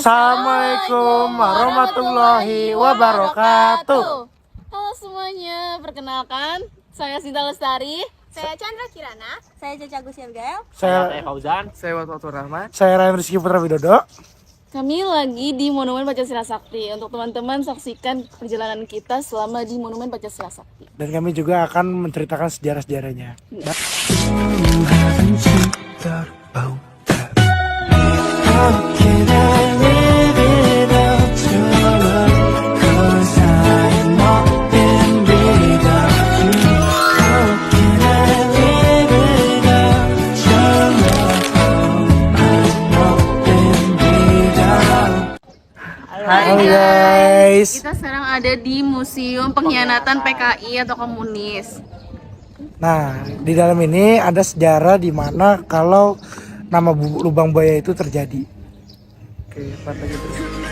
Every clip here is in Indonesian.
Assalamualaikum warahmatullahi wabarakatuh. Halo semuanya, perkenalkan saya Sinta Lestari. Saya Chandra Kirana. Saya Caca Gus Yabgael. Saya Fauzan. Saya Watwatur Rahman. Saya Ryan Rizky Putra Widodo. Kami lagi di Monumen Pancasila Sakti. Untuk teman-teman saksikan perjalanan kita selama di Monumen Pancasila Sakti. Dan kami juga akan menceritakan sejarah-sejarahnya. Hai guys. Kita sekarang ada di Museum Pengkhianatan PKI atau Komunis. Nah, di dalam ini ada sejarah di mana kalau nama lubang buaya itu terjadi. Oke, part lagi terus.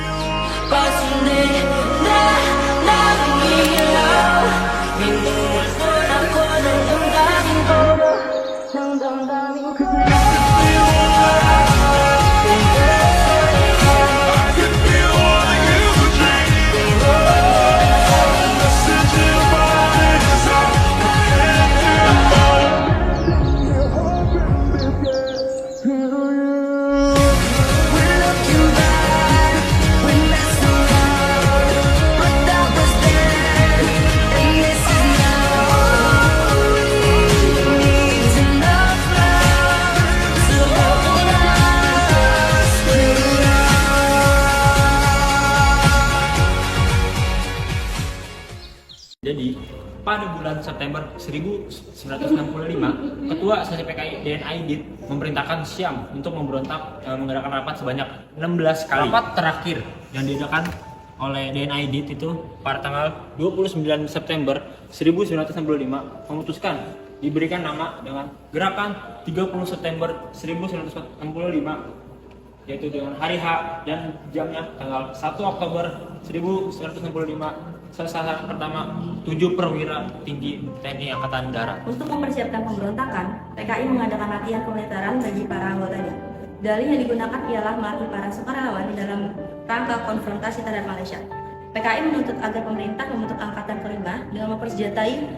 Jadi, pada bulan September 1965, Ketua Asosiasi PKI DN Aidit memerintahkan Syam untuk memberontak mengadakan rapat sebanyak 16 kali. Rapat terakhir yang diadakan oleh DN Aidit itu pada tanggal 29 September 1965 memutuskan diberikan nama dengan Gerakan 30 September 1965, yaitu dengan hari H dan jamnya tanggal 1 Oktober 1965. Sasaran pertama 7 perwira tinggi TNI Angkatan Darat. Untuk mempersiapkan pemberontakan, PKI mengadakan latihan kemiliteran bagi para anggotanya. Dalih yang digunakan ialah melatih para sukarelawan di dalam rangka konfrontasi terhadap Malaysia. PKI menuntut agar pemerintah membentuk angkatan kelima dengan mempersenjatai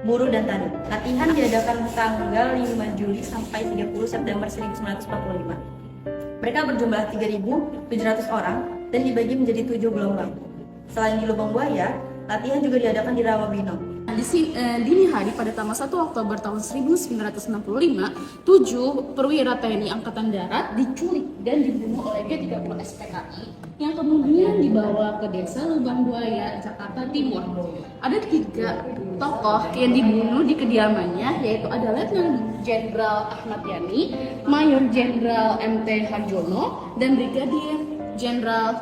buruh dan tani. Latihan diadakan tanggal 5 Juli sampai 30 September 1945. Mereka berjumlah 3.700 orang dan dibagi menjadi 7 gelombang. Selain di Lubang Buaya, latihan juga diadakan di Rawabino. Dini hari pada tanggal 1 Oktober tahun 1965, 7 perwira TNI Angkatan Darat diculik dan dibunuh oleh G30 SPKI yang kemudian dibawa ke desa Lubang Buaya, Jakarta Timur. Ada 3 tokoh yang dibunuh di kediamannya, yaitu ada Letnan Jenderal Ahmad Yani, Mayor Jenderal MT Harjono, dan Brigadier Jenderal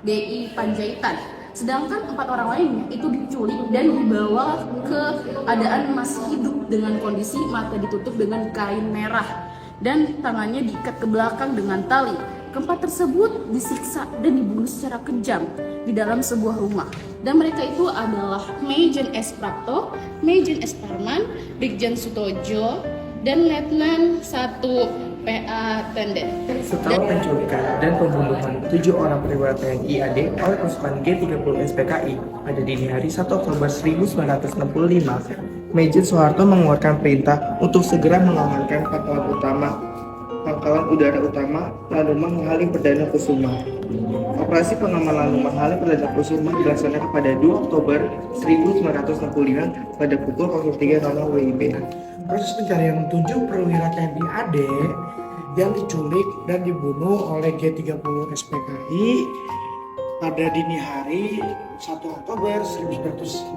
DI Panjaitan. Sedangkan 4 orang lainnya itu diculik dan dibawa ke keadaan masih hidup dengan kondisi mata ditutup dengan kain merah dan tangannya diikat ke belakang dengan tali. Keempat tersebut disiksa dan dibunuh secara kejam di dalam sebuah rumah. Dan mereka itu adalah Maijen S. Prapto, Maijen S. Parman, Brigjen Sutojo, dan Letnan 1 PA Tende. Setelah penculikan dan pembunuhan 7 orang perwira TNI AD oleh pasukan G30 SPKI pada dini hari 1 Oktober 1965, Maijen Soeharto mengeluarkan perintah untuk segera mengamankan Pangkalan Udara Utama Lanuma Halim Perdana Kusuma. Operasi pengamanan Lanuma Halim Perdana Kusuma dilaksanakan pada 2 Oktober 1965 pada pukul 03.00 WIB. Proses pencarian 7 perwira TNI AD yang diculik dan dibunuh oleh G30 SPKI pada dini hari 1 Oktober 1965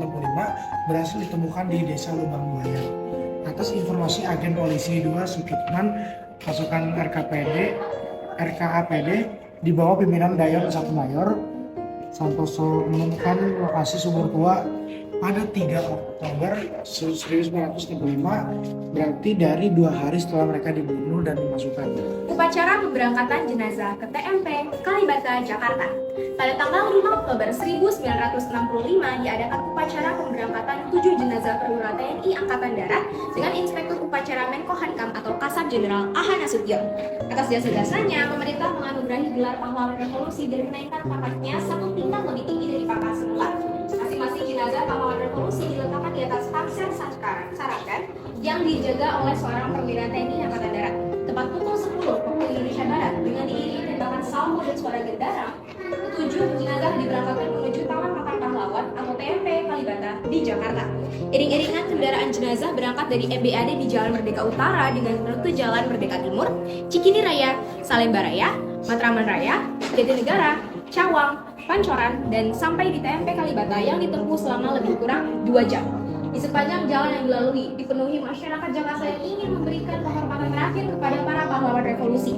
berhasil ditemukan di desa Lubang Buaya. Atas informasi agen polisi 2 Sukitman pasukan RKAPD di bawah pimpinan Dayon 1 Mayor Santoso menemukan lokasi sumur tua pada 3 Oktober 1965, berarti dari 2 hari setelah mereka dibunuh dan dimasukkan. Upacara pemberangkatan jenazah ke TMP Kalibata, Jakarta. Pada tanggal 5 Oktober 1965 diadakan upacara pemberangkatan 7 jenazah perwira TNI Angkatan Darat dengan Inspektur Upacara Menko Hankam atau Kasat Jenderal Aha Nasution. Atas jasa-jasanya, pemerintah menganugerahi menganugerahi gelar pahlawan revolusi dan menaikkan pangkatnya satu tingkat lebih tinggi dari pangkat semula. Masing-masing jenazah pahlawan revolusi diletakkan di atas pangsel Sarakan yang dijaga oleh seorang perwira TNI Angkatan Darat. Tepat pukul 10 waktu Indonesia Barat, dengan diiringi tembakan salvo dan suara gendarang, 7 jenazah diberangkatkan menuju Taman Makam Pahlawan atau TMP Kalibata di Jakarta. Iring-iringan kendaraan jenazah berangkat dari EBAD di Jalan Merdeka Utara dengan rute Jalan Merdeka Timur, Cikini Raya, Salemba Raya, Matraman Raya, Jatinegara, Cawang, Pancoran, dan sampai di TMP Kalibata yang ditempuh selama lebih kurang 2 jam. Di sepanjang jalan yang dilalui, dipenuhi masyarakat Jakarta yang ingin memberikan penghormatan terakhir kepada para pahlawan revolusi.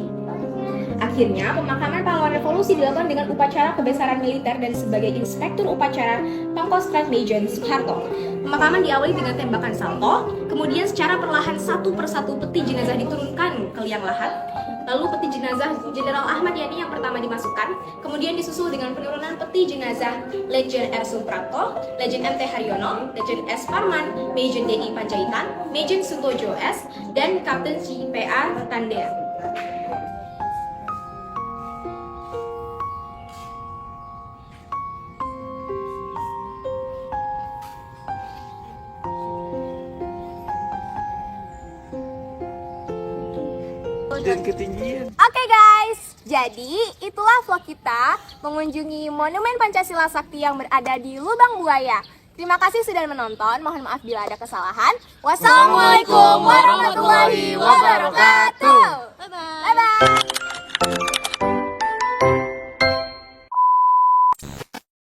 Akhirnya, pemakaman pahlawan revolusi dilakukan dengan upacara kebesaran militer dan sebagai inspektur upacara Pangkostrat Majen Soeharto. Pemakaman diawali dengan tembakan salto, kemudian secara perlahan satu persatu peti jenazah diturunkan ke liang lahat. Lalu peti jenazah Jenderal Ahmad Yani yang pertama dimasukkan, kemudian disusul dengan penurunan peti jenazah Lejen R. Suprapto, Lejen MT Haryono, Lejen S. Parman, Majen DI Panjaitan, Majen Suntojo S, dan Kapten CPA Tandea. Dan ketinggian. Oke guys, jadi itulah vlog kita mengunjungi Monumen Pancasila Sakti yang berada di Lubang Buaya. Terima kasih sudah menonton, mohon maaf bila ada kesalahan. Wassalamualaikum warahmatullahi wabarakatuh. Bye-bye.